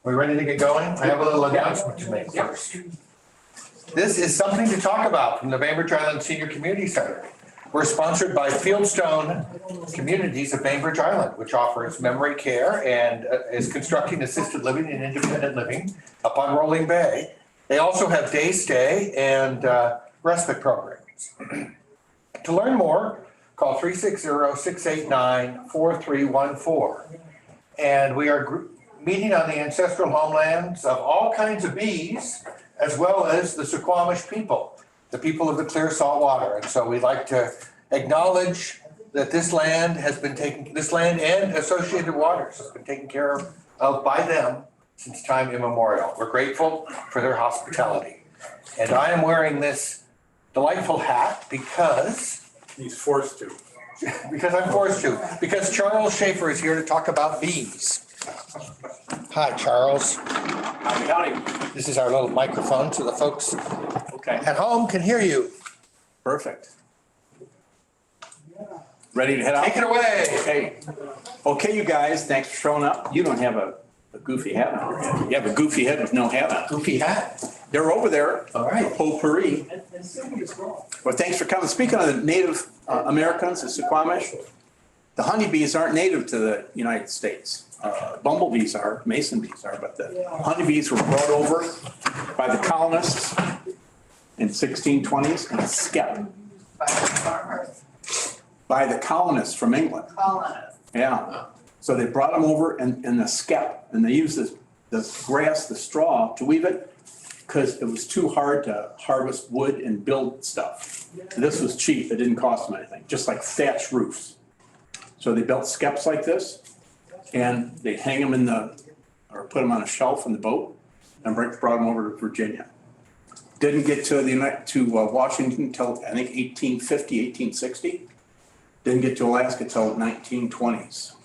We ready to get going? I have a little announcement to make first. This is something to talk about from the Bainbridge Island Senior Community Center. We're sponsored by Fieldstone Communities of Bainbridge Island, which offers memory care and is constructing assisted living and independent living up on Rolling Bay. They also have day stay and respite programs. To learn more, call 360-689-4314. And we are meeting on the ancestral homelands of all kinds of bees, as well as the Suquamish people, the people of the clear salt water. And so we'd like to acknowledge that this land and associated waters has been taken care of by them since time immemorial. We're grateful for their hospitality. And I am wearing this delightful hat because he's forced to. Because I'm forced to. Because Charles Shafer is here to talk about bees. Hi, Charles. Howdy. This is our little microphone so the folks at home can hear you. Perfect. Ready to head out? Take it away. Okay, you guys, thanks for showing up. You don't have a goofy hat on your head. You have a goofy head with no hat on. Goofy hat. They're over there. All right. Potpourri. Well, thanks for coming. Speaking of the Native Americans, the Suquamish, the honeybees aren't native to the United States. Bumblebees are, mason bees are, but the honeybees were brought over by the colonists in 1620s and skep. By the colonists from England. Yeah. So they brought them over in the skep, and they used this grass, the straw, to weave it because it was too hard to harvest wood and build stuff. This was cheap. It didn't cost them anything, just like thatched roofs. So they built skeps like this, and they'd hang them or put them on a shelf in the boat, and brought them over to Virginia. Didn't get to Washington until, I think, 1850, 1860. Didn't get to Alaska until 1920s.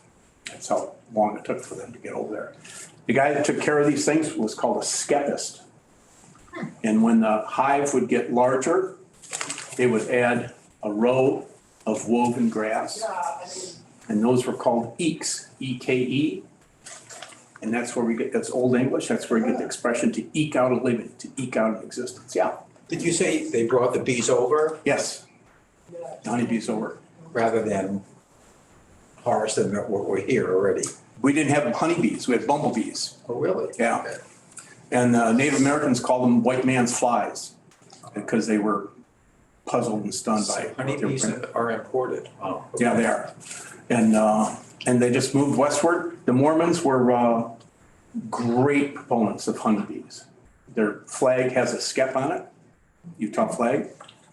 That's how long it took for them to get over there. The guy that took care of these things was called a skepist. And when the hive would get larger, they would add a row of woven grass. And those were called eeks, E-K-E. And that's where that's Old English, that's where we get the expression to eke out a living, to eke out an existence. Yeah. Did you say they brought the bees over? Yes. The honeybees over. Rather than harvesting what were here already? We didn't have honeybees, we had bumblebees. Oh, really? Yeah. Okay. And Native Americans called them white man's flies because they were puzzled and stunned by it. Honeybees are imported. Oh, okay. Yeah, they are. And they just moved westward. The Mormons were great proponents of honeybees. Their flag has a skep on it, Utah flag.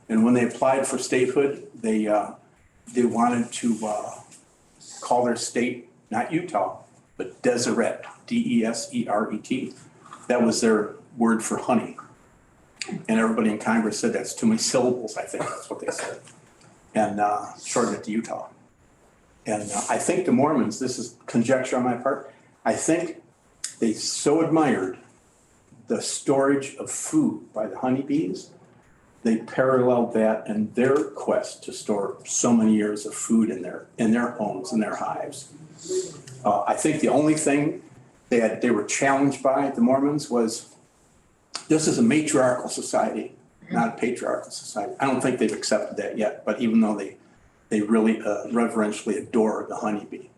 And when they applied for statehood, they wanted to call their state not Utah, but Deseret, D-E-S-E-R-E-T. That was their word for honey. And everybody in Congress said that's too many syllables, I think that's what they said. And shortened it to Utah. And I think the Mormons, this is conjecture on my part, I think they so admired the storage of food by the honeybees, they paralleled that in their quest to store so many years of food in their homes, in their hives. I think the only thing they were challenged by, the Mormons, was this is a matriarchal society, not a patriarchal society. I don't think they've accepted that yet, but even though they really reverentially adore the honeybee.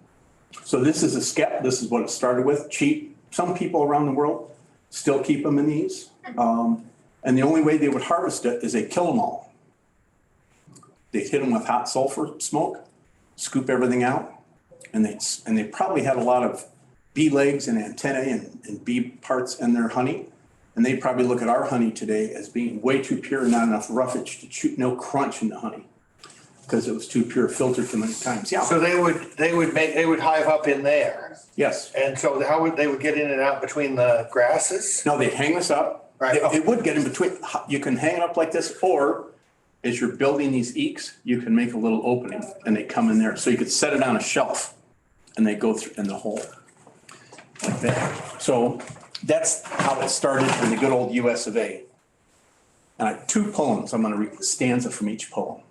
So this is a skep. This is what it started with, cheap. Some people around the world still keep them in these. And the only way they would harvest it is they kill them all. They'd hit them with hot sulfur smoke, scoop everything out, and they probably had a lot of bee legs and antennae and bee parts in their honey. And they'd probably look at our honey today as being way too pure, not enough roughage to chew, no crunch in the honey, because it was too pure, filtered too many times. Yeah. So they would hive up in there. Yes. And so how would they get in and out between the grasses? No, they'd hang this up. Right. It would get in between. You can hang it up like this, or as you're building these eeks, you can make a little opening and they come in there. So you could set it on a shelf and they go through in the hole like that. So that's how it started in the good old US of A. And I have two poems. I'm going to read a stanza from each poem.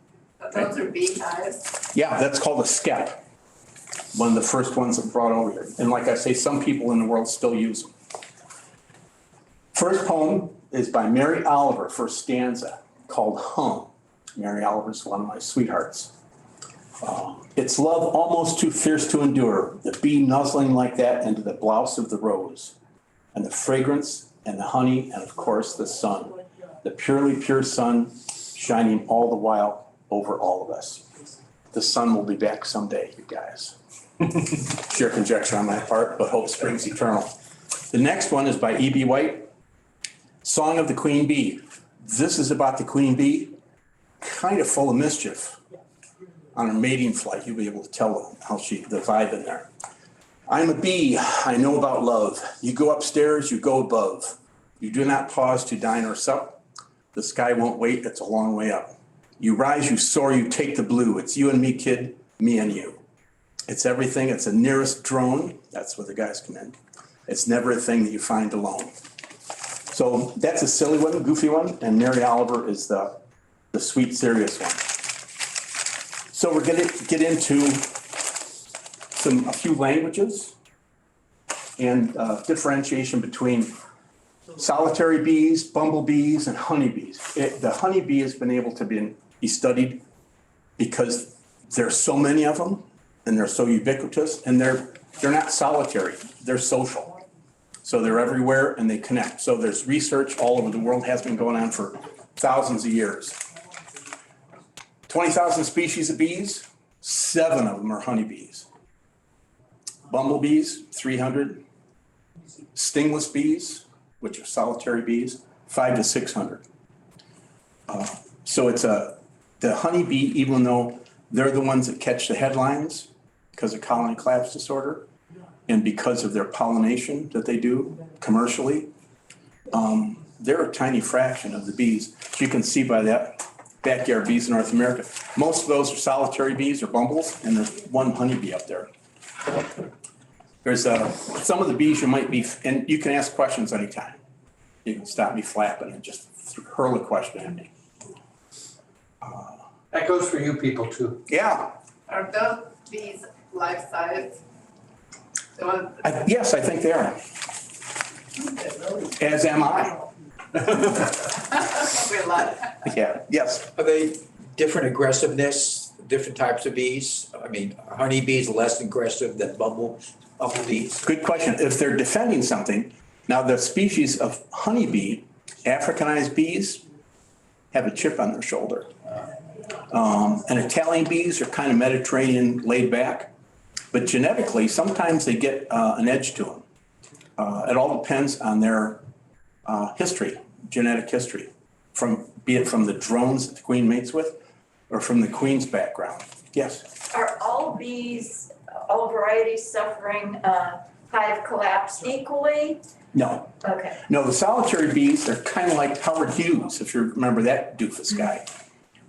Those are beehives? Yeah, that's called a skep. One of the first ones that brought over here. And like I say, some people in the world still use them. First poem is by Mary Oliver, first stanza, called Hum. Mary Oliver's one of my sweethearts. It's love almost too fierce to endure, the bee nuzzling like that into the blouse of the rose, and the fragrance and the honey, and of course the sun, the purely pure sun shining all the while over all of us. The sun will be back someday, you guys. Sheer conjecture on my part, but hope springs eternal. The next one is by E.B. White, Song of the Queen Bee. This is about the queen bee, kind of full of mischief. On her mating flight, you'll be able to tell how the vibe in there. I'm a bee, I know about love. You go upstairs, you go above. You do not pause to dine or sup. The sky won't wait, it's a long way up. You rise, you soar, you take the blue. It's you and me, kid, me and you. It's everything, it's the nearest drone. That's where the guys come in. It's never a thing that you find alone. So that's a silly one, goofy one, and Mary Oliver is the sweet, serious one. So we're gonna get into a few languages and differentiation between solitary bees, bumblebees, and honeybees. The honeybee has been able to be studied because there's so many of them and they're so ubiquitous, and they're not solitary, they're social. So they're everywhere and they connect. So there's research all over the world, has been going on for thousands of years. 20,000 species of bees, 7 of them are honeybees. Bumblebees, 300. Stingless bees, which are solitary bees, 500 to 600. So it's the honeybee, even though they're the ones that catch the headlines because of colony collapse disorder and because of their pollination that they do commercially, they're a tiny fraction of the bees. So you can see by that backyard bees in North America. Most of those are solitary bees or bumbles, and there's one honeybee up there. There's some of the bees you might be, and you can ask questions anytime. You can stop me flapping and just hurl a question at me. That goes for you people too. Yeah, Are those bees life size? The ones yes, I think they are. As am I. we're like, Yeah, yes. Are they different aggressiveness, different types of bees? I mean, are honeybees less aggressive than bumblebees? Good question. If they're defending something, now the species of honeybee, Africanized bees, have a chip on their shoulder. And Italian bees are kind of Mediterranean, laid back, but genetically, sometimes they get an edge to them. It all depends on their history, genetic history, be it from the drones that the queen mates with or from the queen's background. Yes? Are all bees, all varieties suffering hive collapse equally? No. Okay. No, the solitary bees, they're kind of like Howard Hughes, if you remember that doofus guy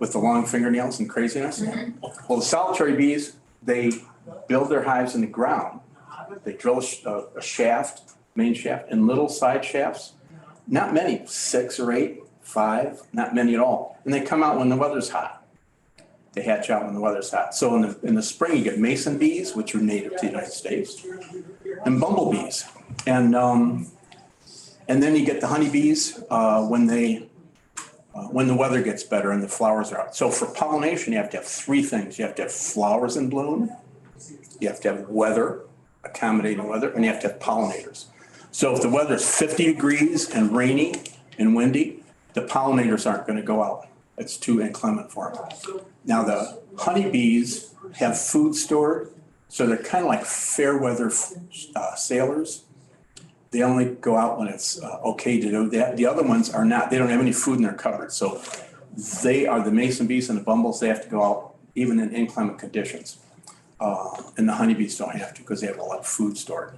with the long fingernails and craziness. Well, the solitary bees, they build their hives in the ground. They drill a shaft, main shaft, and little side shafts. Not many, 6 or 8, 5, not many at all. And they come out when the weather's hot. They hatch out when the weather's hot. So in the spring, you get mason bees, which are native to the United States, and bumblebees. And then you get the honeybees when the weather gets better and the flowers are out. So for pollination, you have to have 3 things. You have to have flowers in bloom, you have to have weather, accommodating weather, and you have to have pollinators. So if the weather's 50 degrees and rainy and windy, the pollinators aren't going to go out. It's too inclement for them. Now the honeybees have food stored, so they're kind of like fair weather sailors. They only go out when it's okay to do that. The other ones are not. They don't have any food in their cupboard. So they are the mason bees and the bumbles. They have to go out even in inclement conditions. And the honeybees don't have to because they have a lot of food stored.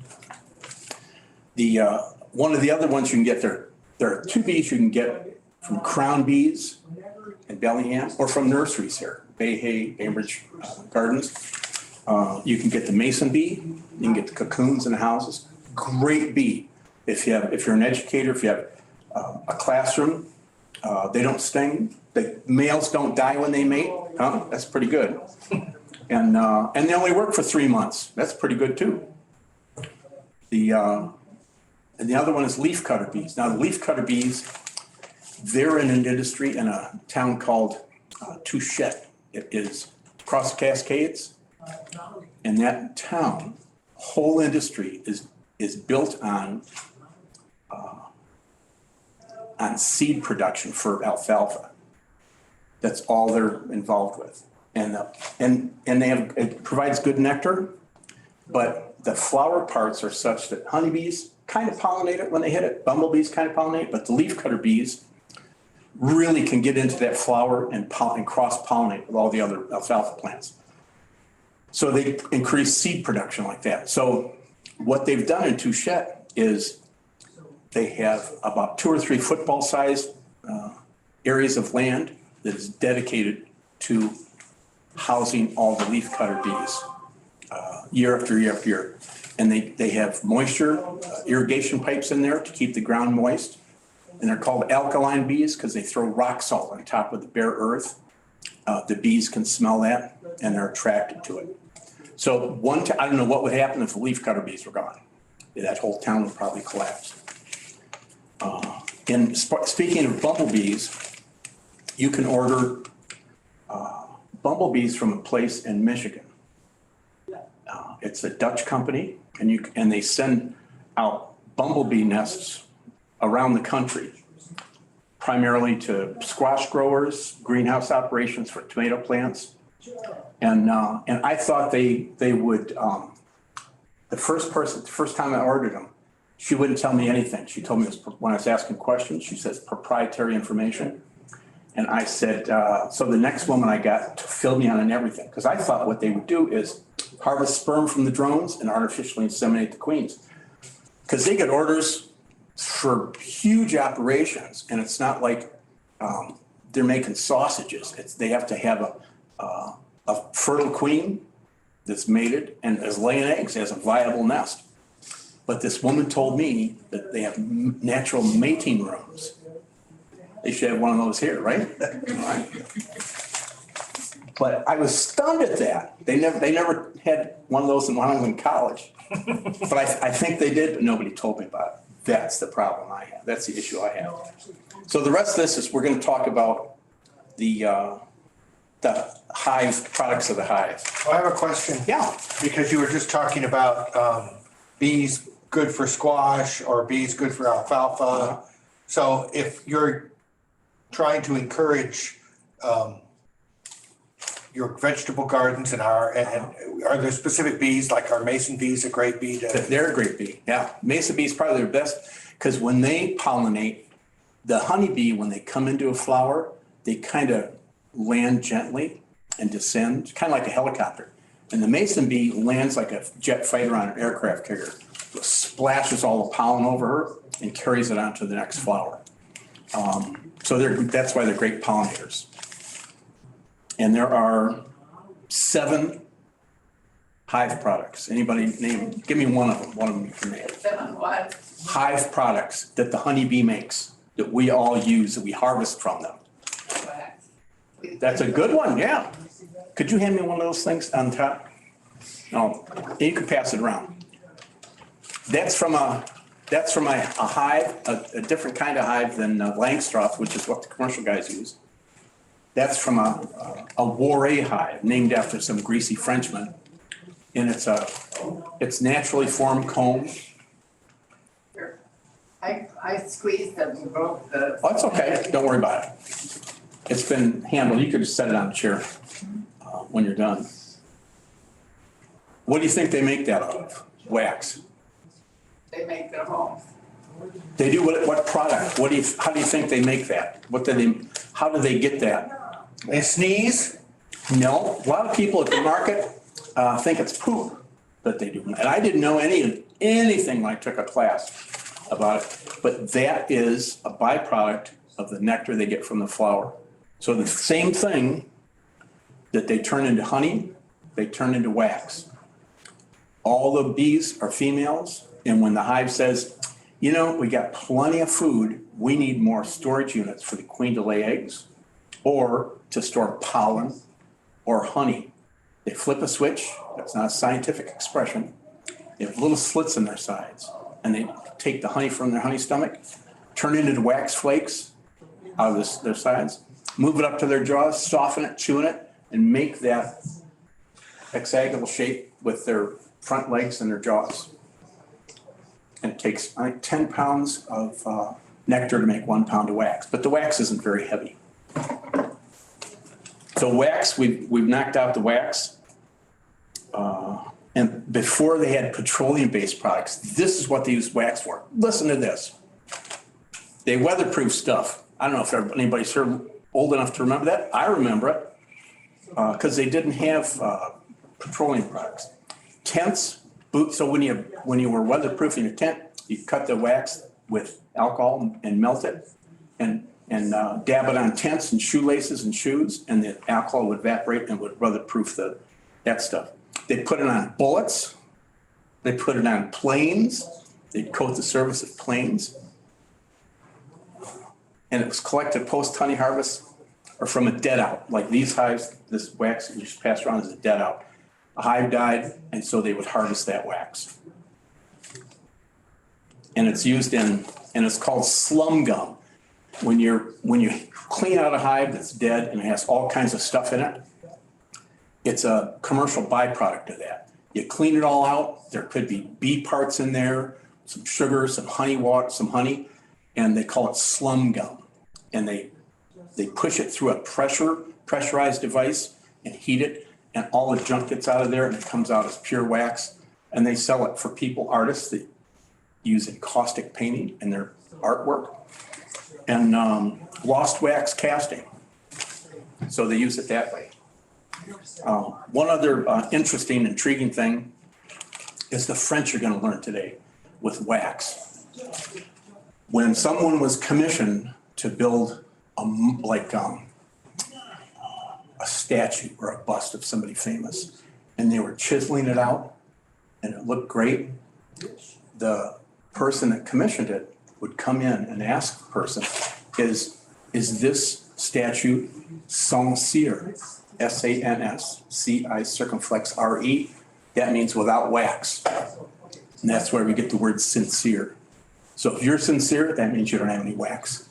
One of the other ones you can get there are 2 bees you can get from crown bees in Bellingham or from nurseries here, Bay Hay, Bainbridge Gardens. You can get the mason bee. You can get the cocoons in the houses. Great bee. If you're an educator, if you have a classroom, they don't sting. The males don't die when they mate. That's pretty good. And they only work for 3 months. That's pretty good too. And the other one is leaf cutter bees. Now, the leaf cutter bees, they're in an industry in a town called Touchette. It is across the Cascades. And that town, whole industry is built on seed production for alfalfa. That's all they're involved with. And they have, it provides good nectar, but the flower parts are such that honeybees kind of pollinate it when they hit it. Bumblebees kind of pollinate, but the leafcutter bees really can get into that flower and cross-pollinate with all the other alfalfa plants. So they increase seed production like that. So what they've done in Touchette is they have about 2 or 3 football-sized areas of land that is dedicated to housing all the leafcutter bees year after year after year. And they have moisture irrigation pipes in there to keep the ground moist. And they're called alkaline bees because they throw rock salt on top of the bare earth. The bees can smell that and they're attracted to it. So I don't know what would happen if the leafcutter bees were gone. That whole town would probably collapse. And speaking of bumblebees, you can order bumblebees from a place in Michigan. It's a Dutch company, and they send out bumblebee nests around the country, primarily to squash growers, greenhouse operations for tomato plants. And I thought they would, the first time I ordered them, she wouldn't tell me anything. She told me when I was asking questions, she says proprietary information. And I said, so the next woman I got filled me on everything. Because I thought what they would do is harvest sperm from the drones and artificially inseminate the queens. Because they get orders for huge operations. And it's not like they're making sausages. They have to have a fertile queen that's mated and is laying eggs, has a viable nest. But this woman told me that they have natural mating rooms. They should have one of those here, right? But I was stunned at that. They never had one of those when I was in college. But I think they did, but nobody told me about it. That's the problem I have. That's the issue I have. So the rest of this is we're going to talk about the hive, products of the hive. I have a question. Yeah. Because you were just talking about bees good for squash or bees good for alfalfa. So if you're trying to encourage your vegetable gardens and are there specific bees, like are mason bees a great bee? They're a great bee, yeah. Mason bees probably their best because when they pollinate, the honeybee, when they come into a flower, they kind of land gently and descend, kind of like a helicopter. And the mason bee lands like a jet fighter on an aircraft carrier, splashes all the pollen over her and carries it on to the next flower. So that's why they're great pollinators. And there are 7 hive products. Anybody give me one of them. One of them you can name. 7 what? Hive products that the honeybee makes, that we all use, that we harvest from them. Wax. That's a good one, yeah. Could you hand me one of those things on top? No, you can pass it around. That's from a hive, a different kind of hive than Langstroth, which is what the commercial guys use. That's from a Waré hive named after some greasy Frenchman. And it's naturally formed comb. Here. I squeezed them and broke the. Oh, it's okay. Don't worry about it. It's been handled. You could just set it on a chair when you're done. What do you think they make that out of? Wax. They make their homes. They do what product? How do you think they make that? How do they get that? They sneeze? No, a lot of people at the market think it's poop that they do. And I didn't know anything when I took a class about it. But that is a byproduct of the nectar they get from the flower. So the same thing that they turn into honey, they turn into wax. All the bees are females. And when the hive says, we got plenty of food, we need more storage units for the queen to lay eggs or to store pollen or honey. They flip a switch. That's not a scientific expression. They have little slits in their sides. and they take the honey from their honey stomach, turn it into wax flakes out of their sides, move it up to their jaws, soften it, chewing it, and make that hexagonal shape with their front legs and their jaws. And it takes, I think, 10 pounds of nectar to make 1 pound of wax, but the wax isn't very heavy. So wax, we've knocked out the wax. And before they had petroleum-based products, this is what they used wax for. Listen to this. They weatherproof stuff. I don't know if anybody's here old enough to remember that. I remember it because they didn't have petroleum products. Tents, boots. So when you were weatherproofing a tent, you cut the wax with alcohol and melt it and dab it on tents and shoelaces and shoes, and the alcohol would evaporate and would weatherproof that stuff. They put it on bullets. They put it on planes. They'd coat the surface of planes. And it was collected post-honey harvest or from a dead out. Like these hives, this wax that you just passed around is a dead out. A hive died, and so they would harvest that wax. And it's used and it's called slum gum. When you clean out a hive that's dead and it has all kinds of stuff in it, it's a commercial byproduct of that. You clean it all out. There could be bee parts in there, some sugar, some honey water, some honey, and they call it slum gum. And they push it through a pressurized device and heat it, and all the junk gets out of there and it comes out as pure wax. And they sell it for artists that use encaustic painting in their artwork, and lost wax casting. So they use it that way. One other interesting, intriguing thing is the French are going to learn today with wax. When someone was commissioned to build a statue or a bust of somebody famous, and they were chiseling it out, and it looked great, the person that commissioned it would come in and ask the person, is this statue sincere? S-A-N-S-C-I circumflex R-E. That means without wax. And that's where we get the word sincere. So if you're sincere, that means you don't have any wax.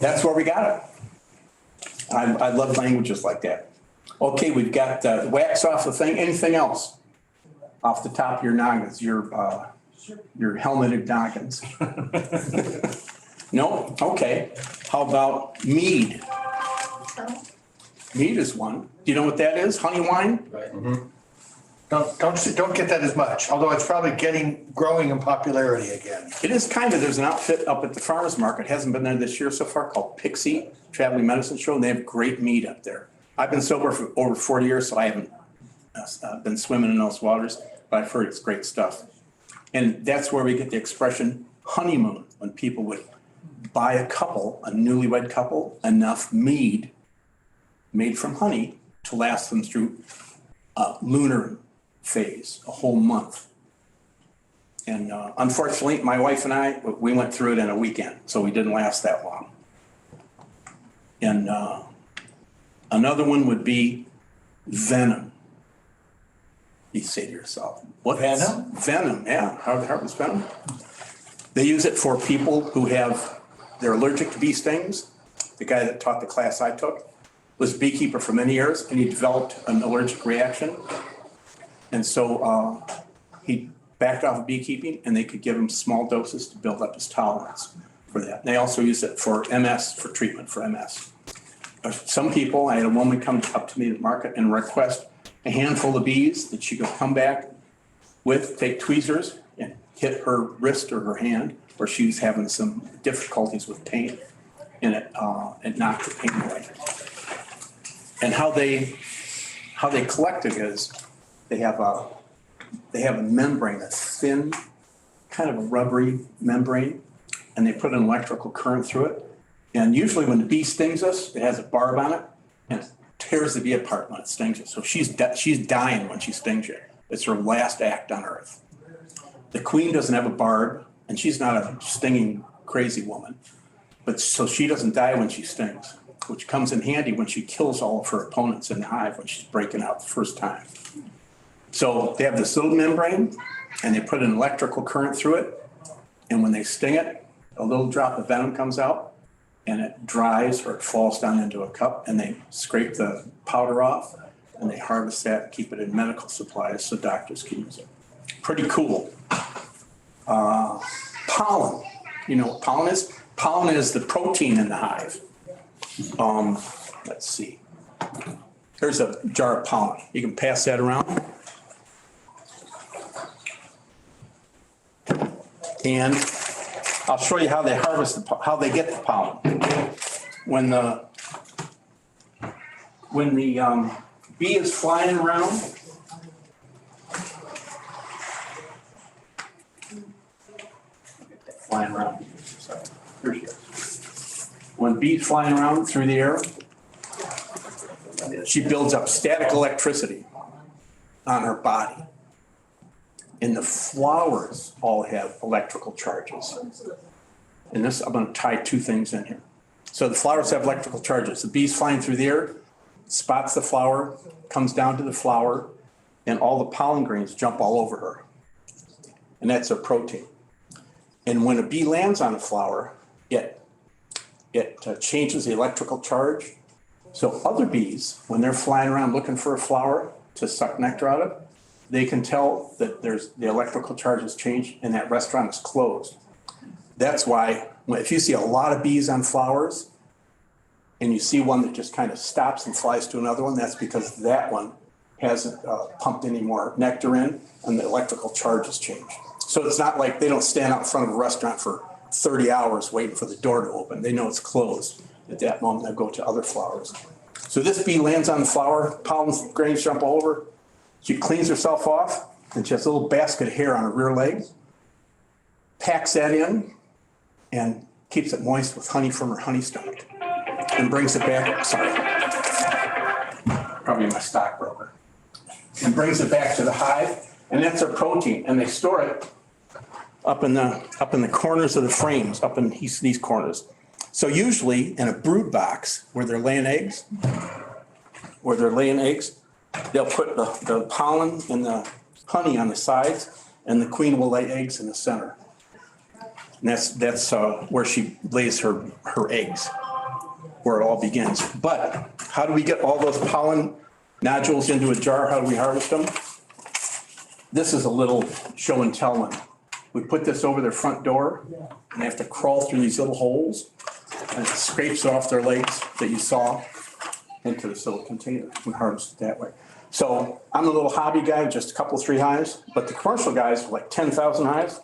That's where we got it. I love languages like that. Okay, we've got the wax off the thing. Anything else off the top of your noggins, your helmeted noggins? No? Okay. How about mead? Mead is one. Do you know what that is? Honey wine? Right. Don't get that as much, although it's probably growing in popularity again. It is kind of. There's an outfit up at the farmer's market, hasn't been there this year so far, called Pixie Traveling Medicine Show, and they have great mead up there. I've been sober for over 40 years, so I haven't been swimming in those waters, but I've heard it's great stuff. And that's where we get the expression honeymoon, when people would buy a newlywed couple, enough mead made from honey to last them through a lunar phase, a whole month. And unfortunately, my wife and I, we went through it in a weekend, so we didn't last that long. And another one would be venom. You say to yourself, what? Venom? Venom, yeah. Harvest venom. They use it for people who they're allergic to bee stings. The guy that taught the class I took was a beekeeper for many years, and he developed an allergic reaction. And so he backed off of beekeeping, and they could give him small doses to build up his tolerance for that. And they also use it for MS, for treatment for MS. Some people, I had a woman come up to me at the market and request a handful of bees that she could come back with, take tweezers and hit her wrist or her hand where she was having some difficulties with pain, and it knocked the pain away. And how they collect it is they have a membrane that's thin, kind of a rubbery membrane, and they put an electrical current through it. And usually when the bee stings us, it has a barb on it and it tears the bee apart when it stings you. So she's dying when she stings you. It's her last act on earth. The queen doesn't have a barb, and she's not a stinging crazy woman, but so she doesn't die when she stings, which comes in handy when she kills all of her opponents in the hive when she's breaking out the first time. So they have this little membrane, and they put an electrical current through it. And when they sting it, a little drop of venom comes out and it dries or it falls down into a cup, and they scrape the powder off and they harvest that and keep it in medical supplies so doctors can use it. Pretty cool. Pollen. You know what pollen is? Pollen is the protein in the hive. Let's see. There's a jar of pollen. You can pass that around. And I'll show you how they harvest, how they get the pollen. When the bee is flying around, sorry, here she is. When bees flying around through the air, she builds up static electricity on her body. And the flowers all have electrical charges. And this, I'm going to tie two things in here. So the flowers have electrical charges. The bee's flying through the air, spots the flower, comes down to the flower, and all the pollen grains jump all over her. And that's a protein. And when a bee lands on a flower, it changes the electrical charge. So other bees, when they're flying around looking for a flower to suck nectar out of, they can tell that the electrical charge has changed and that restaurant is closed. That's why if you see a lot of bees on flowers and you see one that just kind of stops and flies to another one, that's because that one hasn't pumped any more nectar in and the electrical charge has changed. So it's not like they don't stand out in front of a restaurant for 30 hours waiting for the door to open. They know it's closed. At that moment, they go to other flowers. So this bee lands on the flower, pollen grains jump all over. She cleans herself off, and she has a little basket of hair on her rear leg, packs that in, and keeps it moist with honey from her honey stomach, and brings it back, sorry, probably my stockbroker, and brings it back to the hive, and that's her protein, and they store it up in the corners of the frames, up in these corners. So usually in a brood box where they're laying eggs, they'll put the pollen and the honey on the sides, and the queen will lay eggs in the center. And that's where she lays her eggs, where it all begins. But how do we get all those pollen nodules into a jar? How do we harvest them? This is a little show and tell one. We put this over their front door, and they have to crawl through these little holes, and it scrapes off their legs that you saw into this little container. We harvest it that way. So I'm a little hobby guy, just a couple, 3 hives, but the commercial guys, like 10,000 hives,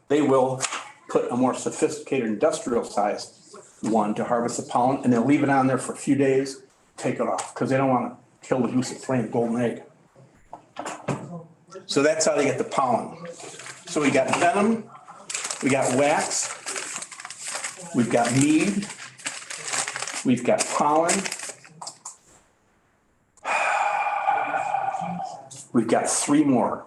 they will put a more sophisticated industrial sized one to harvest the pollen, and they'll leave it on there for a few days, take it off, because they don't want to kill the goose that's laying a golden egg. So that's how they get the pollen. So we got venom, we got wax, we've got mead, we've got pollen, we've got 3 more: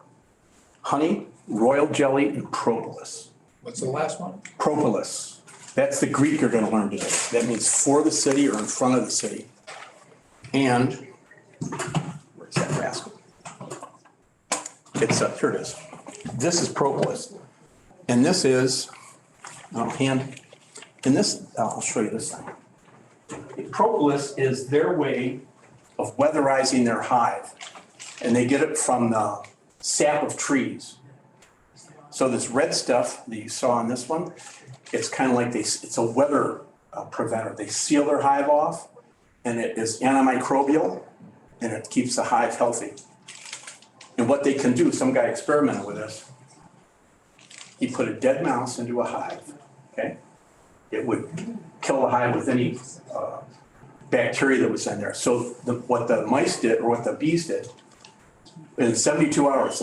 honey, royal jelly, and propolis. What's the last one? Propolis. That's the Greek you're going to learn today. That means for the city or in front of the city. And where's that rascal? It's here it is. This is propolis, and this is I'll show you this thing. Propolis is their way of weatherizing their hive, and they get it from the sap of trees. So this red stuff that you saw on this one, it's kind of like it's a weather preventer. They seal their hive off, and it is antimicrobial, and it keeps the hive healthy. And what they can do, some guy experimented with this. He put a dead mouse into a hive, okay? It would kill the hive with any bacteria that was in there. So what the mice did, or what the bees did, in 72 hours,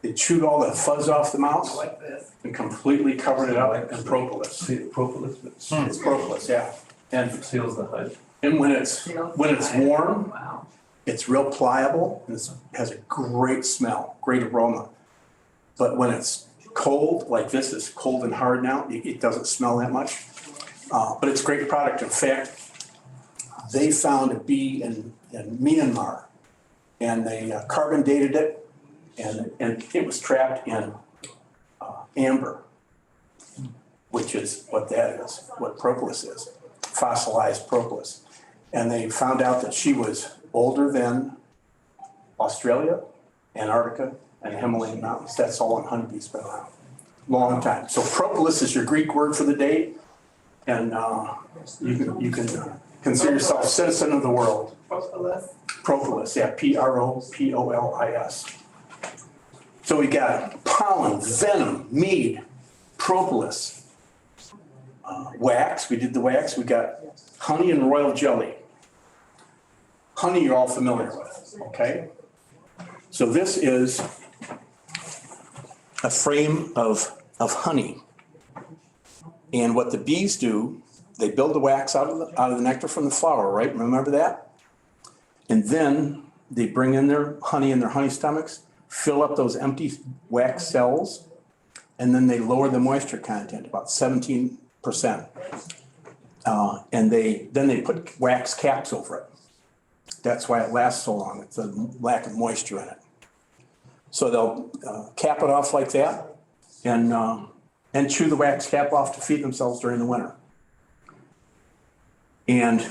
they chewed all the fuzz off the mouse Like this. and completely covered it up in propolis. Propolis, It's propolis, yeah. And seals the hive. when it's warm, Wow. it's real pliable, and it has a great smell, great aroma. But when it's cold, like this is cold and hard now, it doesn't smell that much. But it's a great product. In fact, they found a bee in Myanmar, and they carbon dated it, And it was trapped in amber, which is what that is, what propolis is, fossilized propolis. And they found out that she was older than Australia, Antarctica, and the Himalayan mountains. That's all in honeybees been around. Long time. So propolis is your Greek word for the day, and you can consider yourself a citizen of the world. Propolis. Propolis, yeah, Propolis. So we got pollen, venom, mead, propolis, wax. We did the wax. We got honey and royal jelly. Honey you're all familiar with, okay? So this is a frame of honey. And what the bees do, they build the wax out of the nectar from the flower, right? Remember that? And then they bring in their honey in their honey stomachs, fill up those empty wax cells, and then they lower the moisture content about 17%. And then they put wax caps over it. That's why it lasts so long. It's a lack of moisture in it. So they'll cap it off like that and chew the wax cap off to feed themselves during the winter. And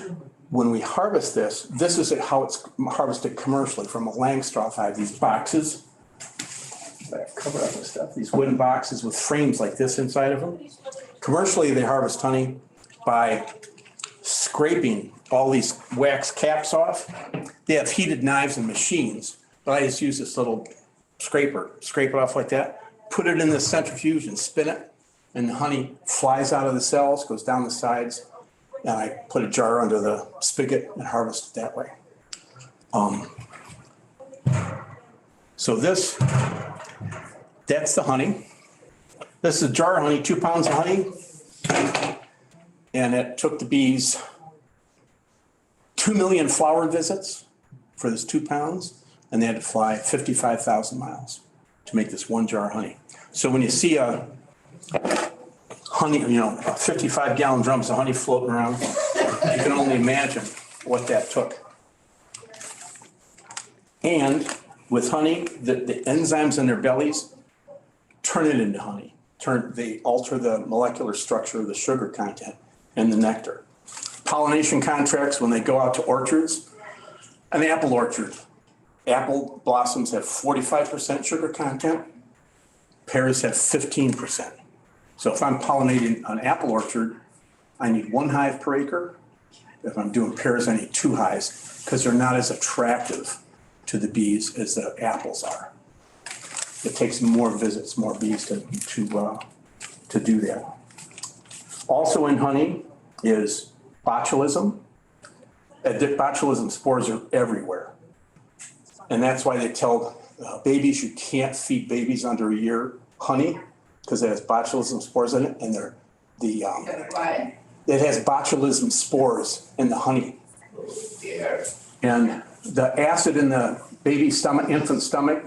when we harvest this is how it's harvested commercially from a Langstroth hive. These boxes, I've covered up with stuff, these wooden boxes with frames like this inside of them. Commercially, they harvest honey by scraping all these wax caps off. They have heated knives and machines, but I just use this little scraper, scrape it off like that, put it in the centrifuge and spin it, and the honey flies out of the cells, goes down the sides, and I put a jar under the spigot and harvest it that way. So that's the honey. This is a jar of honey, 2 pounds of honey. And it took the bees 2 million flower visits for this 2 pounds. And they had to fly 55,000 miles to make this 1 jar of honey. So when you see a honey, 55-gallon drums of honey floating around, you can only imagine what that took. And with honey, the enzymes in their bellies turn it into honey. They alter the molecular structure of the sugar content in the nectar. Pollination contracts, when they go out to orchards, an apple orchard, apple blossoms have 45% sugar content, pears have 15%. So if I'm pollinating an apple orchard, I need 1 hive per acre. If I'm doing pears, I need 2 hives because they're not as attractive to the bees as the apples are. It takes more visits, more bees to do that. Also in honey is botulism. Botulism spores are everywhere. And that's why they tell babies you can't feed babies under a year honey because it has botulism spores in it, and Why? it has botulism spores in the honey. Dear. And the acid in the baby's stomach, infant stomach,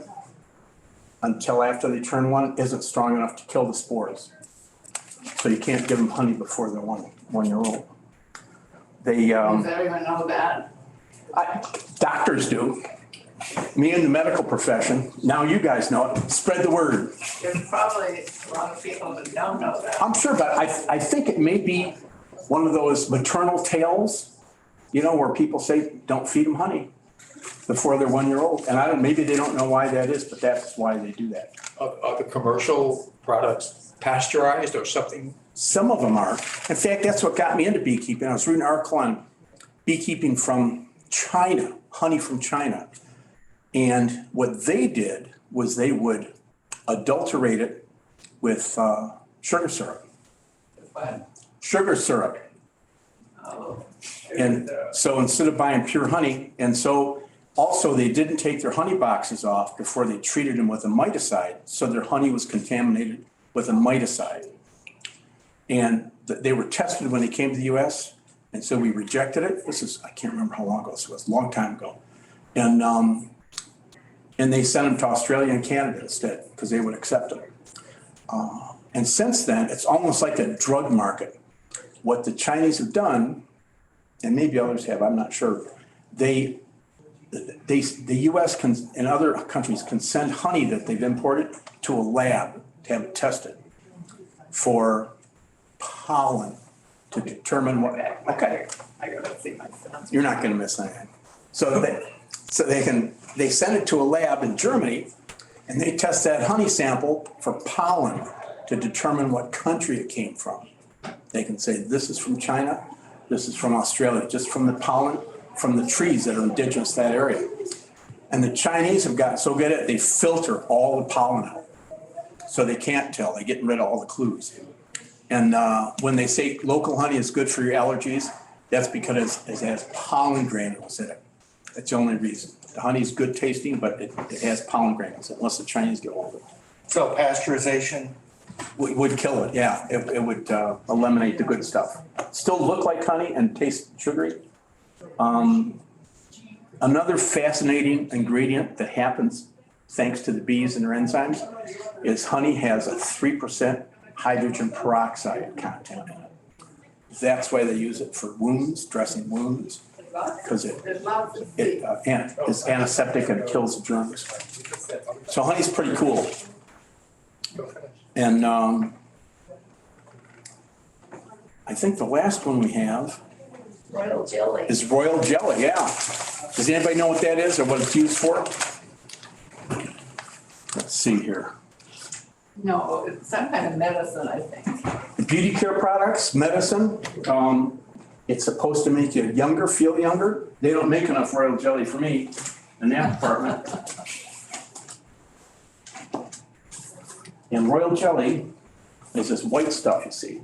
until after they turn 1, isn't strong enough to kill the spores. So you can't give them honey before they're 1 year old. Does everyone know that? Doctors do. Me in the medical profession, now you guys know it, spread the word. There's probably a lot of people that don't know that. I'm sure, but I think it may be one of those maternal tales, where people say, don't feed them honey before they're 1 year old. And maybe they don't know why that is, but that's why they do that. Are the commercial products pasteurized or something? Some of them are. In fact, that's what got me into beekeeping. I was reading an article on beekeeping from China, honey from China. And what they did was they would adulterate it with sugar syrup. What? Sugar syrup. Oh. And so instead of buying pure honey, and so also they didn't take their honey boxes off before they treated them with a miticide. So their honey was contaminated with a miticide. And they were tested when they came to the US. And so we rejected it. I can't remember how long ago this was, a long time ago. And they sent them to Australia and Canada instead because they would accept them. And since then, it's almost like a drug market. What the Chinese have done, and maybe others have, I'm not sure, they the US can, and other countries can send honey that they've imported to a lab to have it tested for pollen to determine what, okay, I gotta see my son. you're not gonna miss anything. So they send it to a lab in Germany and they test that honey sample for pollen to determine what country it came from. They can say, this is from China, this is from Australia, just from the pollen from the trees that are indigenous to that area. And the Chinese have gotten so good at it, they filter all the pollen out. So they can't tell, they're getting rid of all the clues. And when they say local honey is good for your allergies, that's because it has pollen granules in it. That's the only reason. The honey is good tasting, but it has pollen granules, unless the Chinese get hold of it. So pasteurization, Would kill it, yeah. It would eliminate the good stuff. Still look like honey and taste sugary. Another fascinating ingredient that happens thanks to the bees and their enzymes is honey has a 3% hydrogen peroxide content in it. That's why they use it for wounds, dressing wounds, because There's lots of it is antiseptic and it kills the germs. So honey's pretty cool. And I think the last one we have Royal jelly. is royal jelly, yeah. Does anybody know what that is or what it's used for? Let's see here. No, it's some kind of medicine, I think. Beauty care products, medicine, it's supposed to make you younger, feel younger. They don't make enough royal jelly for me in that department. And royal jelly is this white stuff you see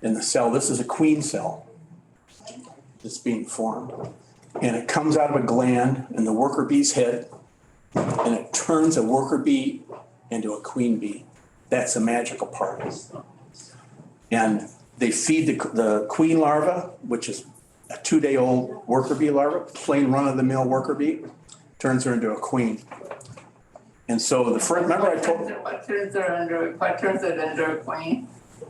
in the cell. This is a queen cell that's being formed. And it comes out of a gland in the worker bee's head, and it turns a worker bee into a queen bee. That's the magical part. And they feed the queen larva, which is a 2-day-old worker bee larva, plain run-of-the-mill worker bee, turns her into a queen. And so the first, remember I told, What turns it into a queen?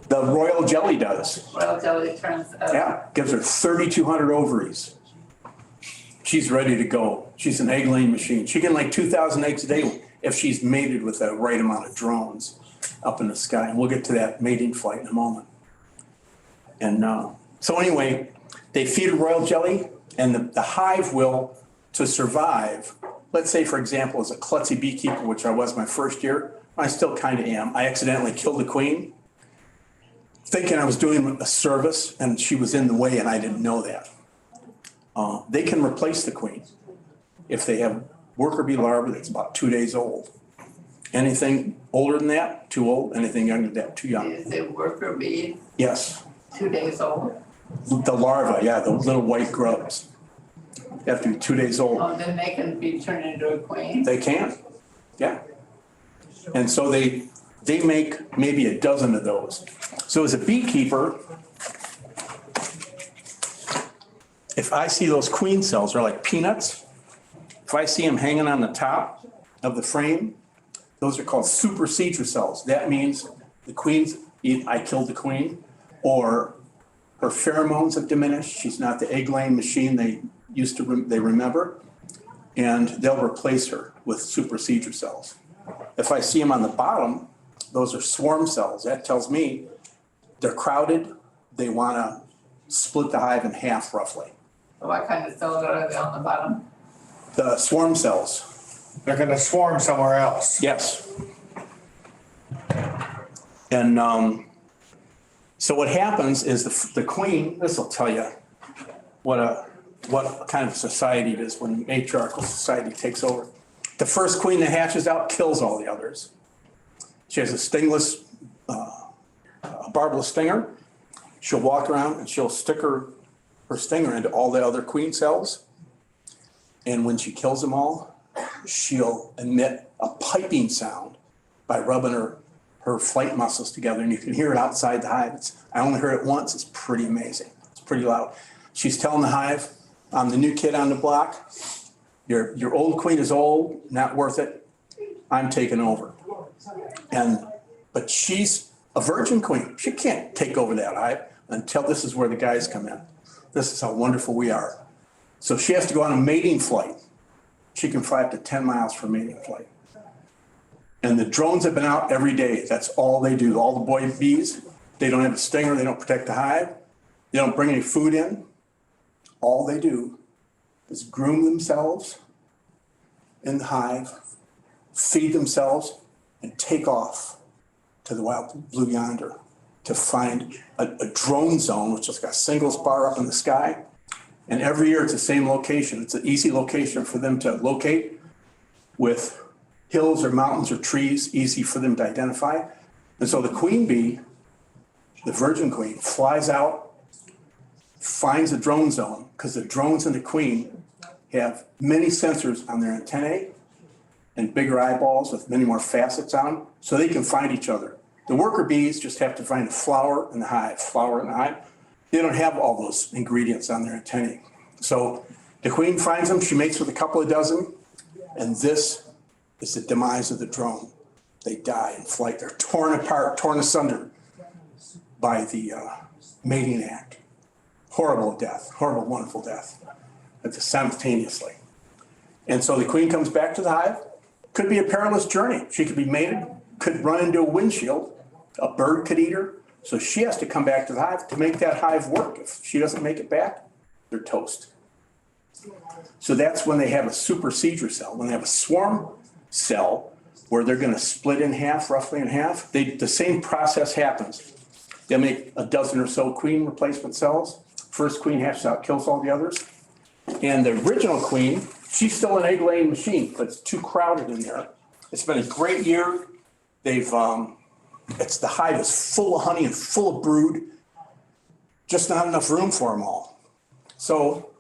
the royal jelly does. Royal jelly turns, Yeah, gives her 3,200 ovaries. She's ready to go. She's an egg laying machine. She can lay 2,000 eggs a day if she's mated with the right amount of drones up in the sky. And we'll get to that mating flight in a moment. And so anyway, they feed her royal jelly, and the hive will, to survive, let's say, for example, as a klutzy beekeeper, which I was my first year, I still kind of am. I accidentally killed the queen, thinking I was doing a service, and she was in the way, and I didn't know that. They can replace the queen if they have worker bee larvae that's about 2 days old. Anything older than that, too old. Anything younger than that, too young. is a worker bee Yes, 2 days old? the larvae, yeah, the little white grubs. They have to be 2 days old. Oh, then they can be turned into a queen? They can, yeah. And so they make maybe a dozen of those. So as a beekeeper, if I see those queen cells, they're like peanuts. If I see them hanging on the top of the frame, those are called supersedure cells. That means the queen's, I killed the queen, or her pheromones have diminished. She's not the egg-laying machine they remember, and they'll replace her with supersedure cells. If I see them on the bottom, those are swarm cells. That tells me they're crowded. They want to split the hive in half roughly. What kind of cells are they on the bottom? The swarm cells. they're gonna swarm somewhere else. Yes. And so what happens is the queen, this will tell you what kind of society it is when matriarchal society takes over. The first queen that hatches out kills all the others. She has a stingless, a barbless stinger. She'll walk around and she'll stick her stinger into all the other queen cells. And when she kills them all, she'll emit a piping sound by rubbing her flight muscles together. And you can hear it outside the hive. I only heard it once. It's pretty amazing. It's pretty loud. She's telling the hive, I'm the new kid on the block. Your old queen is old, not worth it. I'm taking over. But she's a virgin queen. She can't take over that hive until this is where the guys come in. This is how wonderful we are. So she has to go on a mating flight She can fly up to 10 miles for mating flight. And the drones have been out every day. That's all they do. All the boy bees, they don't have a stinger. They don't protect the hive. They don't bring any food in. All they do is groom themselves in the hive, feed themselves, and take off to the wild blue yonder to find a drone zone, which has got a single spar up in the sky. And every year it's the same location. It's an easy location for them to locate with hills or mountains or trees, easy for them to identify. And so the queen bee, the virgin queen, flies out, finds a drone zone, because the drones and the queen have many sensors on their antennae and bigger eyeballs with many more facets on them, so they can find each other. The worker bees just have to find a flower in the hive, flower in the hive. They don't have all those ingredients on their antennae. So the queen finds them, she mates with a couple of dozen, and this is the demise of the drone. They die in flight. They're torn apart, torn asunder by the mating act. Horrible death, horrible, wonderful death, simultaneously. And so the queen comes back to the hive. Could be a perilous journey. She could be mated, could run into a windshield. A bird could eat her. So she has to come back to the hive to make that hive work. If she doesn't make it back, they're toast. So that's when they have a supersedure cell. When they have a swarm cell where they're going to split in half, roughly in half, the same process happens. They'll make a dozen or so queen replacement cells. First queen hatches out, kills all the others. And the original queen, she's still an egg-laying machine, but it's too crowded in there. It's been a great year. The hive is full of honey and full of brood, just not enough room for them all. So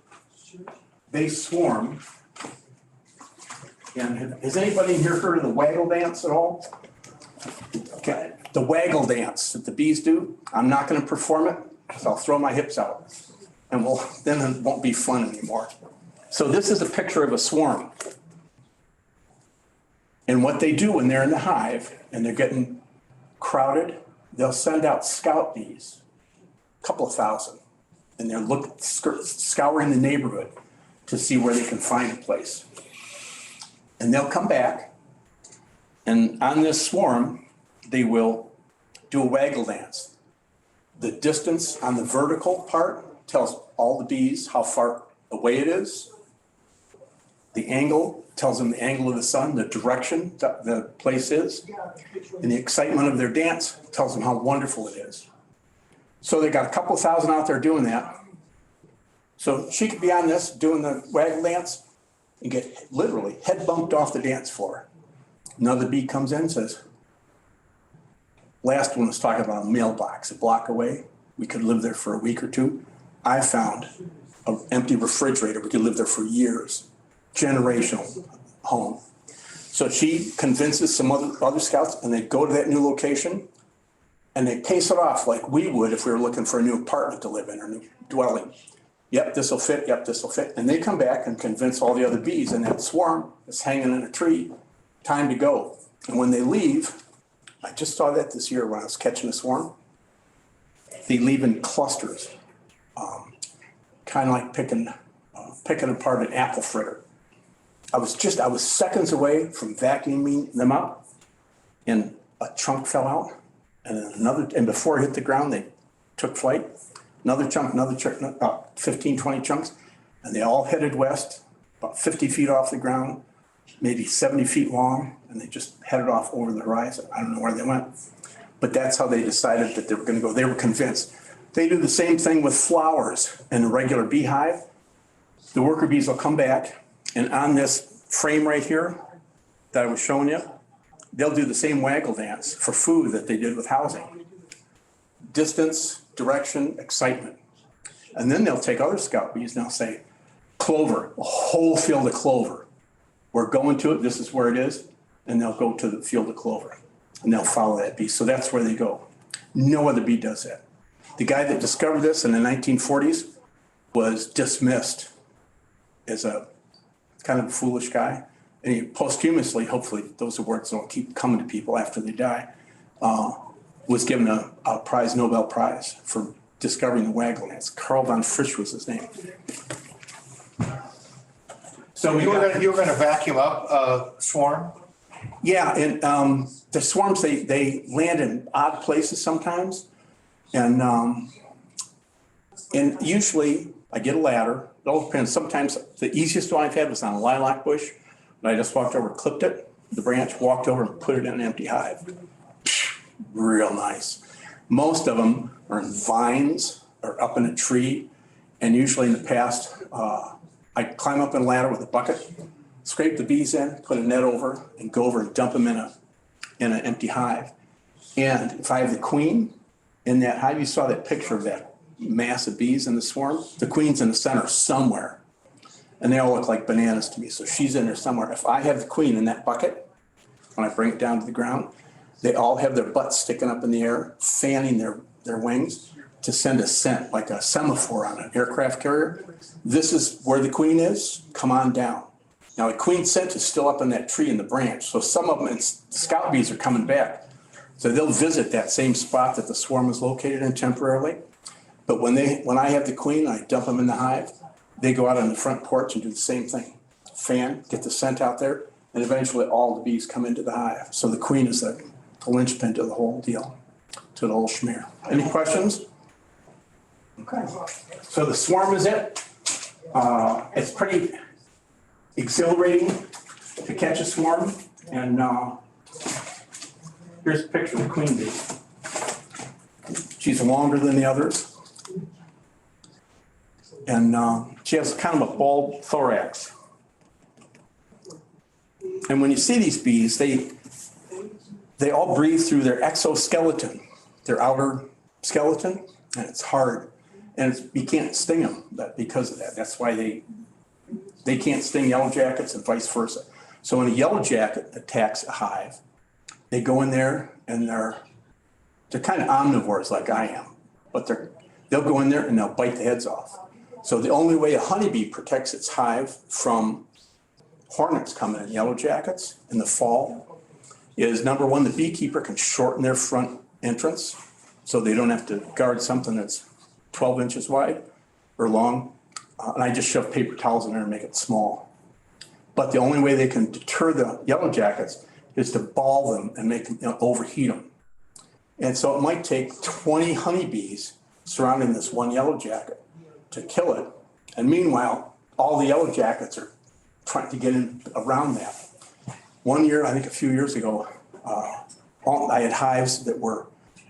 they swarm. And has anybody here heard of the waggle dance at all? Okay, the waggle dance that the bees do, I'm not going to perform it, so I'll throw my hips out, and then it won't be fun anymore. So this is a picture of a swarm. And what they do when they're in the hive and they're getting crowded, they'll send out scout bees, a couple of thousand, and they're scouring the neighborhood to see where they can find a place. And they'll come back, and on this swarm, they will do a waggle dance. The distance on the vertical part tells all the bees how far away it is. The angle tells them the angle of the sun, the direction that the place is. And the excitement of their dance tells them how wonderful it is. So they got a couple of thousand out there doing that. So she could be on this doing the waggle dance and get literally head bumped off the dance floor. Another bee comes in and says, last one was talking about a mailbox a block away. We could live there for a week or two. I found an empty refrigerator. We could live there for years. Generational home. So she convinces some other scouts, and they go to that new location and they pace it off like we would if we were looking for a new apartment to live in or new dwelling. Yep, this will fit. Yep, this will fit. And they come back and convince all the other bees in that swarm that's hanging in a tree, time to go. And when they leave, I just saw that this year when I was catching a swarm. They leave in clusters, kind of like picking apart an apple fritter. I was seconds away from vacuuming them up, and a chunk fell out, and then and before it hit the ground, they took flight. Another chunk, about 15, 20 chunks, and they all headed west, about 50 feet off the ground, maybe 70 feet long, and they just headed off over the horizon. I don't know where they went, but that's how they decided that they were going to go. They were convinced. They do the same thing with flowers in a regular beehive. The worker bees will come back, and on this frame right here that I was showing you, they'll do the same waggle dance for food that they did with housing. Distance, direction, excitement. And then they'll take other scout bees and they'll say, clover, a whole field of clover. We're going to it, this is where it is, and they'll go to the field of clover and they'll follow that bee. So that's where they go. No other bee does that. The guy that discovered this in the 1940s was dismissed as a kind of a foolish guy. And he posthumously, hopefully those words don't keep coming to people after they die, was given a prize, Nobel Prize, for discovering the waggle dance. Carl von Frisch was his name. So we You were gonna vacuum up a swarm? Yeah, and the swarms, they land in odd places sometimes. And usually I get a ladder. It all depends. Sometimes the easiest one I've had was on a lilac bush. And I just walked over, clipped it, the branch, walked over and put it in an empty hive. Real nice. Most of them are in vines or up in a tree. And usually in the past, I climb up in a ladder with a bucket, scrape the bees in, put a net over, and go over and dump them in an empty hive. And if I have the queen in that hive, you saw that picture of that mass of bees in the swarm. The queen's in the center somewhere, and they all look like bananas to me. So she's in there somewhere. If I have the queen in that bucket, when I bring it down to the ground, they all have their butts sticking up in the air, fanning their wings to send a scent, like a semaphore on an aircraft carrier. This is where the queen is. Come on down. Now, the queen scent is still up in that tree in the branch. So some of them, scout bees are coming back. So they'll visit that same spot that the swarm is located in temporarily. But when I have the queen, I dump them in the hive, they go out on the front porch and do the same thing. Fan, get the scent out there, and eventually all the bees come into the hive. So the queen is the linchpin to the whole deal, to the whole schmear. Any questions? Okay. So the swarm is it. It's pretty exhilarating to catch a swarm. And here's a picture of the queen bee. She's longer than the others. And she has kind of a bald thorax. And when you see these bees, they all breathe through their exoskeleton, their outer skeleton, and it's hard. And you can't sting them because of that. That's why they can't sting yellow jackets and vice versa. So when a yellow jacket attacks a hive, they go in there and they're kind of omnivores like I am, but they'll go in there and they'll bite the heads off. So the only way a honeybee protects its hive from hornets coming in, yellow jackets, in the fall is, number one, the beekeeper can shorten their front entrance so they don't have to guard something that's 12 inches wide or long. And I just shove paper towels in there and make it small. But the only way they can deter the yellow jackets is to ball them and make them, overheat them. And so it might take 20 honeybees surrounding this one yellow jacket to kill it. And meanwhile, all the yellow jackets are trying to get in around that. One year, I think a few years ago, I had hives that were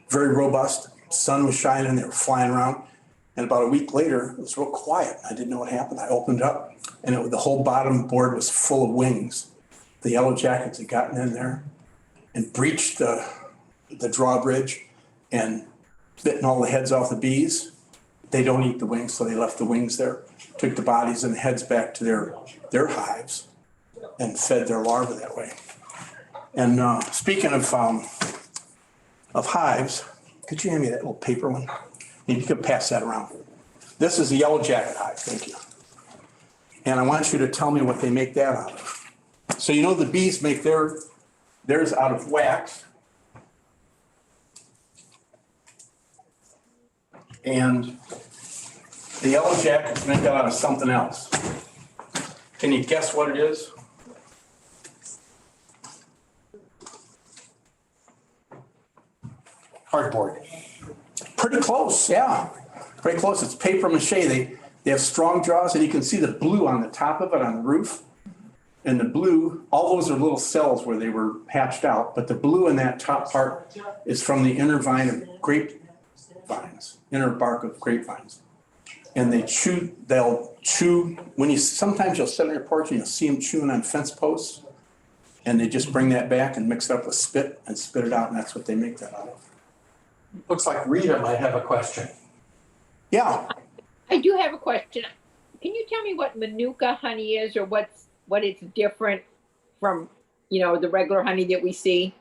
very robust. Sun was shining, they were flying around. And about a week later, it was real quiet. I didn't know what happened. I opened up and the whole bottom board was full of wings. The yellow jackets had gotten in there and breached the drawbridge and bitten all the heads off the bees. They don't eat the wings, so they left the wings there, took the bodies and the heads back to their hives and fed their larvae that way. And speaking of hives, could you hand me that little paper one? And you could pass that around. This is a yellow jacket hive, thank you. And I want you to tell me what they make that out of. So you know the bees make theirs out of wax. And the yellow jackets make that out of something else. Can you guess what it is? Cardboard. Pretty close, yeah. Pretty close. It's paper mache. They have strong jaws, and you can see the blue on the top of it on the roof. And the blue, all those are little cells where they were hatched out, but the blue in that top part is from the inner vine of grapevines, inner bark of grapevines. And they'll chew, sometimes you'll sit on your porch and you'll see them chewing on fence posts, and they just bring that back and mix it up with spit and spit it out, and that's what they make that out of. Looks like Rita might have a question. Yeah. I do have a question. Can you tell me what Manuka honey is, or what it's different from, the regular honey that we see?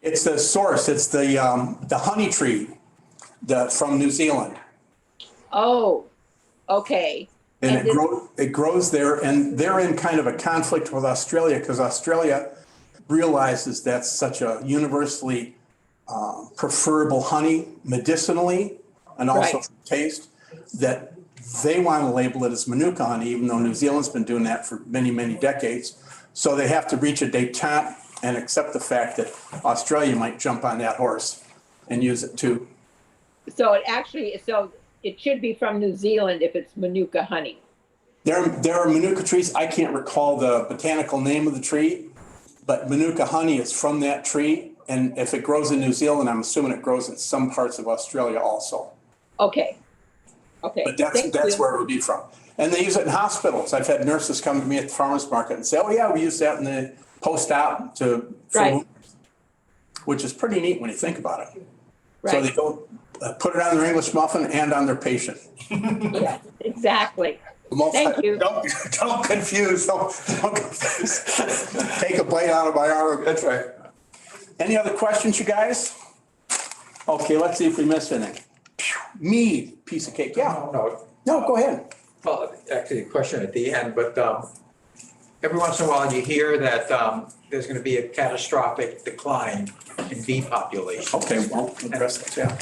It's the source. It's the honey tree from New Zealand. Oh, okay. And it grows there, and they're in kind of a conflict with Australia because Australia realizes that's such a universally preferable honey medicinally and also for taste that they want to label it as Manuka honey, even though New Zealand's been doing that for many, many decades. So they have to reach a detente and accept the fact that Australia might jump on that horse and use it too. So it should be from New Zealand if it's Manuka honey. There are Manuka trees. I can't recall the botanical name of the tree, but Manuka honey is from that tree. And if it grows in New Zealand, I'm assuming it grows in some parts of Australia also. Okay. But Thank that's you. where it would be from. And they use it in hospitals. I've had nurses come to me at the farmer's market and say, oh yeah, we use that in the post-op for Right. wounds, which is pretty neat when you think about it. So Right. they go put it on their English muffin and on their patient. Yeah, exactly. Thank you. Don't confuse. Don't confuse. Take a bite out of my arm. That's right. Any other questions, you guys? Okay, let's see if we missed anything. Mead, piece of cake. Yeah. No, go ahead. Well, actually, a question at the end, but every once in a while you hear that there's going to be a catastrophic decline in bee population. Okay, well, address that, yeah.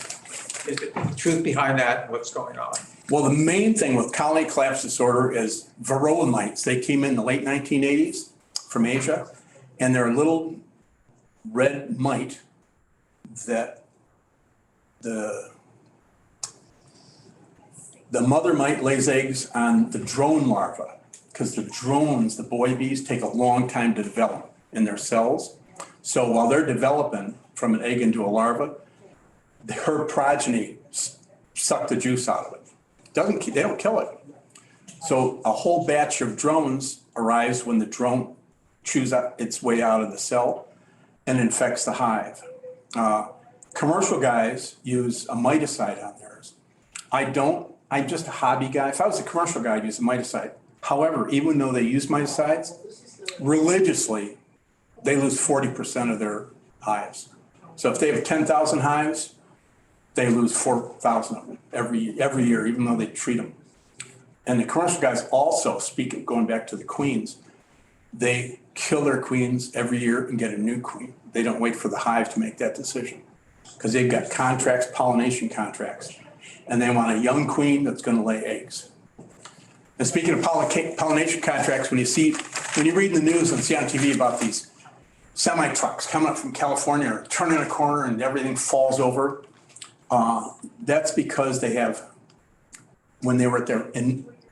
Is the truth behind that? What's going on? Well, the main thing with colony collapse disorder is varroa mites. They came in the late 1980s from Asia, and they're a little red mite that the mother mite lays eggs on the drone larva, because the drones, the boy bees, take a long time to develop in their cells. So while they're developing from an egg into a larva, her progeny suck the juice out of it. They don't kill it. So a whole batch of drones arrives when the drone chews its way out of the cell and infects the hive. Commercial guys use a miticide on theirs. I don't. I'm just a hobby guy. If I was a commercial guy, I'd use a miticide. However, even though they use miticides, religiously, they lose 40% of their hives. So if they have 10,000 hives, they lose 4,000 of them every year, even though they treat them. And the commercial guys also, going back to the queens, they kill their queens every year and get a new queen. They don't wait for the hive to make that decision because they've got contracts, pollination contracts, and they want a young queen that's going to lay eggs. And speaking of pollination contracts, when you read in the news and see on TV about these semi trucks coming up from California or turning a corner and everything falls over, that's because when they were at their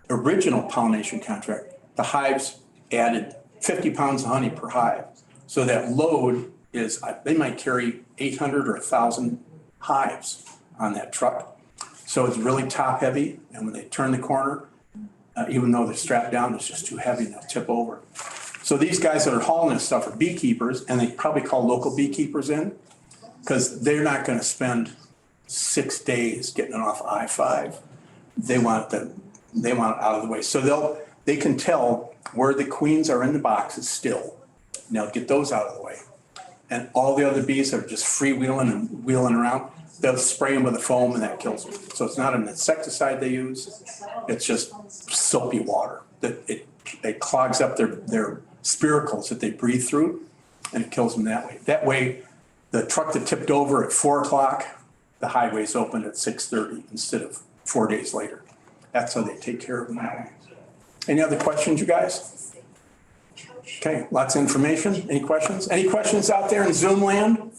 original pollination contract, the hives added 50 pounds of honey per hive. So that load they might carry 800 or 1,000 hives on that truck. So it's really top heavy. And when they turn the corner, even though they're strapped down, it's just too heavy and they'll tip over. So these guys that are hauling this stuff are beekeepers, and they probably call local beekeepers in because they're not going to spend 6 days getting it off I-5. They want it out of the way. So they can tell where the queens are in the boxes still. And they'll get those out of the way. And all the other bees are just freewheeling and wheeling around. They'll spray them with a foam and that kills them. So it's not an insecticide they use. It's just soapy water that it clogs up their spiracles that they breathe through, and it kills them that way. That way, the truck that tipped over at 4 o'clock, the highway's open at 6:30 instead of 4 days later. That's how they take care of them that way. Any other questions, you guys? Okay, lots of information. Any questions? Any questions out there in Zoom land?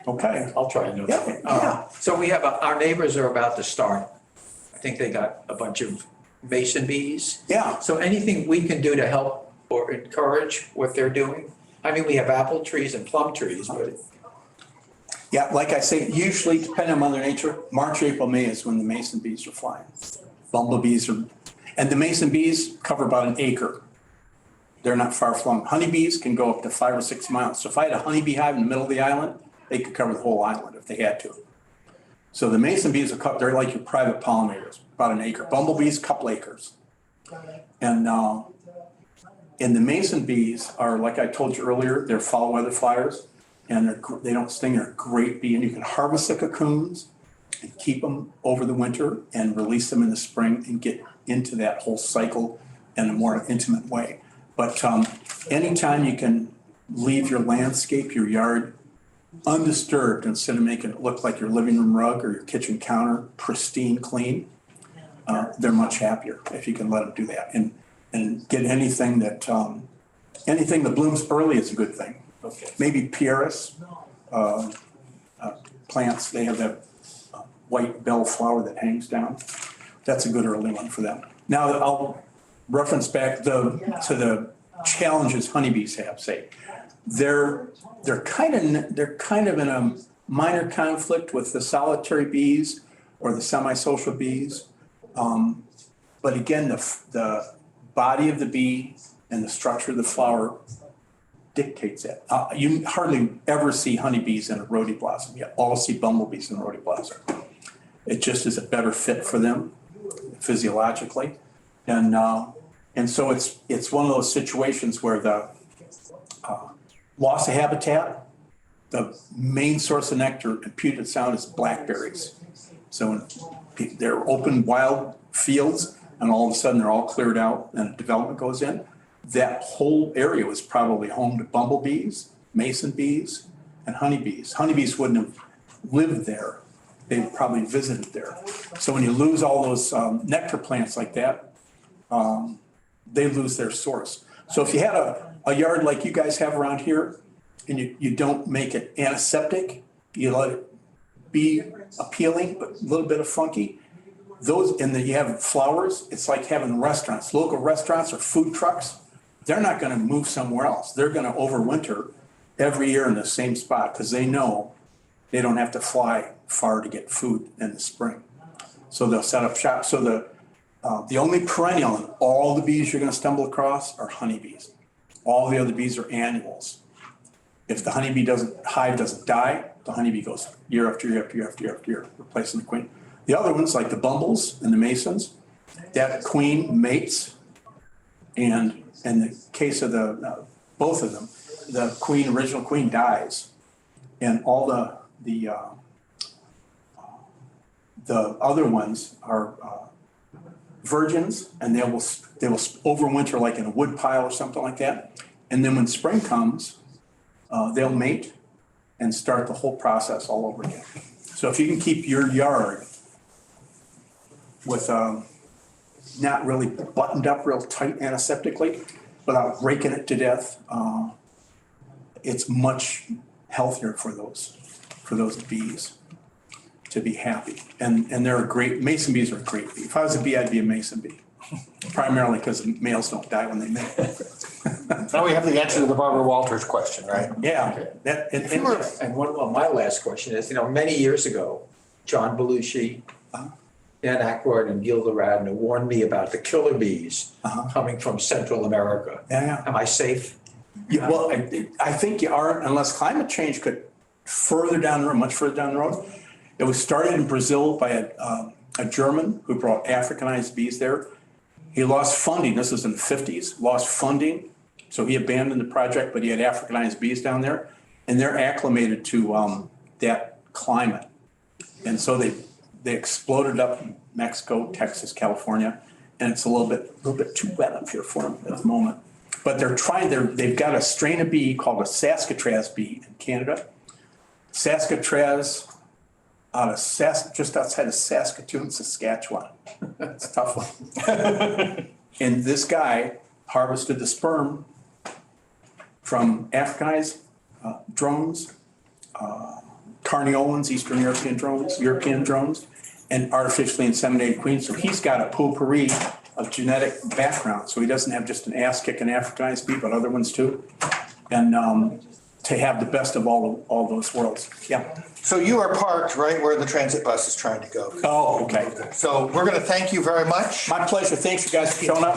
Okay. I'll try another Yeah, one. yeah. So we have, our neighbors are about to start. I think they got a bunch of mason bees. Yeah. So anything we can do to help or encourage what they're doing? I mean, we have apple trees and plum trees, but Yeah, like I say, usually depending on Mother Nature, March, April, May is when the mason bees are flying. Bumblebees and the mason bees cover about an acre. They're not far flung. Honeybees can go up to 5 or 6 miles. So if I had a honeybee hive in the middle of the island, they could cover the whole island if they had to. So the mason bees they're like your private pollinators, about an acre. Bumblebees, couple acres. And the mason bees are, like I told you earlier, they're fall weather flyers, and they don't sting. They're a great bee, and you can harvest the cocoons and keep them over the winter and release them in the spring and get into that whole cycle in a more intimate way. But anytime you can leave your landscape, your yard, undisturbed instead of making it look like your living room rug or your kitchen counter pristine clean, they're much happier if you can let them do that. And get anything that blooms early is a good thing. Okay. Maybe Pieris plants, they have that white bell flower that hangs down. That's a good early one for them. Now I'll reference back to the challenges honeybees have, say. They're kind of in a minor conflict with the solitary bees or the semi-social bees. But again, the body of the bee and the structure of the flower dictates it. You hardly ever see honeybees in a rhodie blossom. You all see bumblebees in a rhodie blossom. It just is a better fit for them physiologically. And so it's one of those situations where the loss of habitat, the main source of nectar and Puget Sound is blackberries. So when they're open wild fields and all of a sudden they're all cleared out and development goes in, that whole area was probably home to bumblebees, mason bees, and honeybees. Honeybees wouldn't have lived there. They probably visited there. So when you lose all those nectar plants like that, they lose their source. So if you had a yard like you guys have around here and you don't make it antiseptic, you let it be appealing, but a little bit of funky, and then you have flowers, it's like having restaurants, local restaurants or food trucks. They're not going to move somewhere else. They're going to overwinter every year in the same spot because they know they don't have to fly far to get food in the spring. So they'll set up shop. So the only perennial in all the bees you're going to stumble across are honeybees. All the other bees are annuals. If the hive doesn't die, the honeybee goes year after year after year after year after year, replacing the queen. The other ones, like the bumbles and the masons, that queen mates, and in the case of both of them, the original queen dies, and all the other ones are virgins, and they will overwinter like in a wood pile or something like that. And then when spring comes, they'll mate and start the whole process all over again. So if you can keep your yard with not really buttoned up real tight antiseptically without raking it to death, it's much healthier for those bees to be happy. And they're a great, mason bees are a great bee. If I was a bee, I'd be a mason bee, primarily because males don't die when they mate. Now we have the answer to the Barbara Walters question, right? Yeah. And one of my last question is, many years ago, John Belushi, Dan Aykroyd, and Gilda Radner warned me about the killer bees coming from Central America. Yeah. Am I safe? Yeah, well, I think you are, unless climate change could much further down the road. It was started in Brazil by a German who brought Africanized bees there. He lost funding. This was in the 50s, lost funding. So he abandoned the project, but he had Africanized bees down there, and they're acclimated to that climate. And so they exploded up in Mexico, Texas, California, and it's a little bit too wet up here for them at the moment. But they've got a strain of bee called a Saskatraz bee in Canada. Saskatraz just outside of Saskatoon, Saskatchewan. It's a tough one. And this guy harvested the sperm from Africanized drones, Carniolans, Eastern European drones, and artificially inseminated queens. So he's got a potpourri of genetic background. So he doesn't have just an ass-kicking Africanized bee, but other ones too. And to have the best of all those worlds. Yeah. So you are parked right where the transit bus is trying to go. Oh, okay. So we're going to thank you very much. My pleasure. Thanks you guys for showing up.